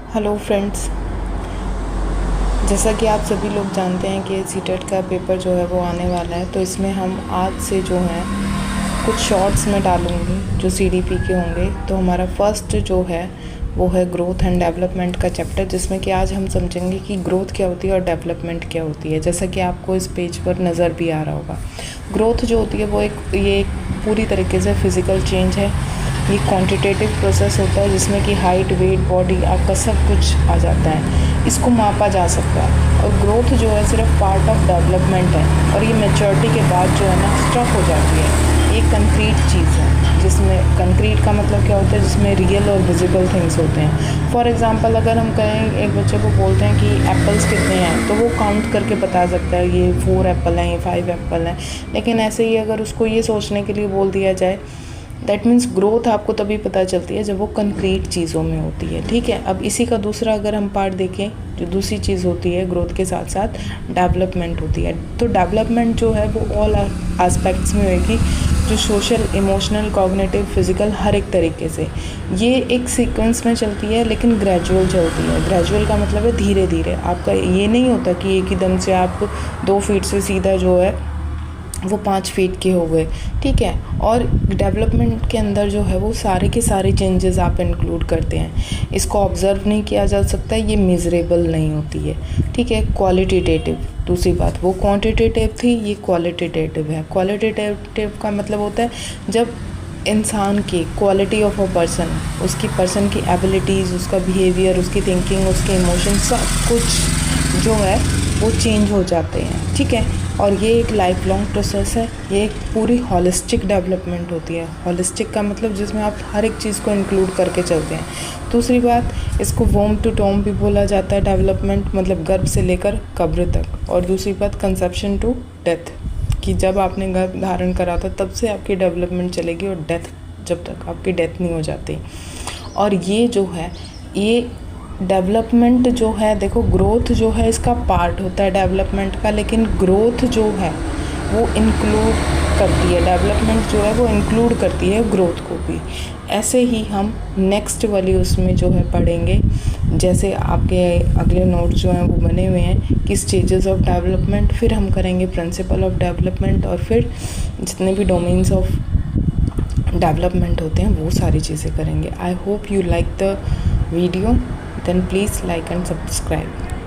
Hello friends, जैसा कि आप सभी लोग जानते हैं कि सीटेट का पेपर जो है वो आने वाला है। तो इसमें हम आज से जो है कुछ शॉर्ट्स में डालूँगी जो सीडीपी के होंगे। तो हमारा फर्स्ट जो है वो है ग्रोथ एंड डेवलपमेंट का चैप्टर, जिसमें कि आज हम समझेंगे कि ग्रोथ क्या होती है और डेवलपमेंट क्या होती है। जैसा कि आपको इस पेज पर नज़र भी आ रहा होगा, ग्रोथ जो होती है वो एक पूरी तरीके से फिज़िकल चेंज है। ये क्वांटिटेटिव प्रोसेस होता है जिसमें कि हाइट, वेट, बॉडी, आपका सब कुछ आ जाता है। इसको मापा जा सकता है। और ग्रोथ जो है सिर्फ पार्ट ऑफ डेवलपमेंट है, और ये मैच्योरिटी के बाद जो है ना स्टॉप हो जाती है। ये कंक्रीट चीज़ है, जिसमें कंक्रीट का मतलब क्या होता है, जिसमें रियल और विजिबल थिंग्स होते हैं। फॉर एग्जांपल अगर हम कहें, एक बच्चे को बोलते हैं कि एप्पल्स कितने हैं, तो वो काउंट करके बता सकता है ये 4 एप्पल हैं, ये 5 एप्पल हैं। लेकिन ऐसे ही अगर उसको ये सोचने के लिए बोल दिया जाए, दैट मीन्स ग्रोथ आपको तभी पता चलती है जब वो कंक्रीट चीज़ों में होती है। ठीक है, अब इसी का दूसरा अगर हम पार्ट देखें, जो दूसरी चीज़ होती है ग्रोथ के साथ साथ डेवलपमेंट होती है। तो डेवलपमेंट जो है वो ऑल एस्पेक्ट्स में होगी, जो सोशल, इमोशनल, कॉग्निटिव, फिजिकल, हर एक तरीके से। ये एक सीक्वेंस में चलती है, लेकिन ग्रेजुअल चलती है। ग्रेजुअल का मतलब है धीरे धीरे। आपका ये नहीं होता कि एक ही दम से आप 2 फीट से सीधा जो है वो 5 फीट के हो गए। ठीक है, और डेवलपमेंट के अंदर जो है वो सारे के सारे चेंजेस आप इंक्लूड करते हैं। इसको ऑब्ज़र्व नहीं किया जा सकता, ये मेजरेबल नहीं होती है। ठीक है, क्वालिटेटिव, दूसरी बात वो क्वांटिटेटिव थी, ये क्वालिटेटिव है। क्वालिटेटिव का मतलब होता है जब इंसान की क्वालिटी ऑफ अ पर्सन, उसकी पर्सन की एबिलिटीज़, उसका बिहेवियर, उसकी थिंकिंग, उसके इमोशन, सब कुछ जो है वो चेंज हो जाते हैं। ठीक है, और ये एक लाइफ लॉन्ग प्रोसेस है। ये एक पूरी हॉलिस्टिक डेवलपमेंट होती है। हॉलिस्टिक का मतलब जिसमें आप हर एक चीज़ को इंक्लूड करके चलते हैं। दूसरी बात, इसको वोम टू टॉम भी बोला जाता है डेवलपमेंट, मतलब गर्भ से लेकर कब्र तक। और दूसरी बात, कंसेप्शन टू डेथ, कि जब आपने गर्भ धारण करा था तब से आपकी डेवलपमेंट चलेगी, और डेथ, जब तक आपकी डेथ नहीं हो जाती। और ये जो है, ये डेवलपमेंट जो है, देखो ग्रोथ जो है इसका पार्ट होता है डेवलपमेंट का, लेकिन ग्रोथ जो है वो इंक्लूड करती है, डेवलपमेंट जो है वो इंक्लूड करती है ग्रोथ को भी। ऐसे ही हम नेक्स्ट वाली उसमें जो है पढ़ेंगे। जैसे आपके अगले नोट्स जो हैं वो बने हुए हैं कि स्टेजेस ऑफ डेवलपमेंट, फिर हम करेंगे प्रिंसिपल ऑफ डेवलपमेंट, और फिर जितने भी डोमेन्स ऑफ डेवलपमेंट होते हैं वो सारी चीज़ें करेंगे। I hope you like the video, then please like and subscribe.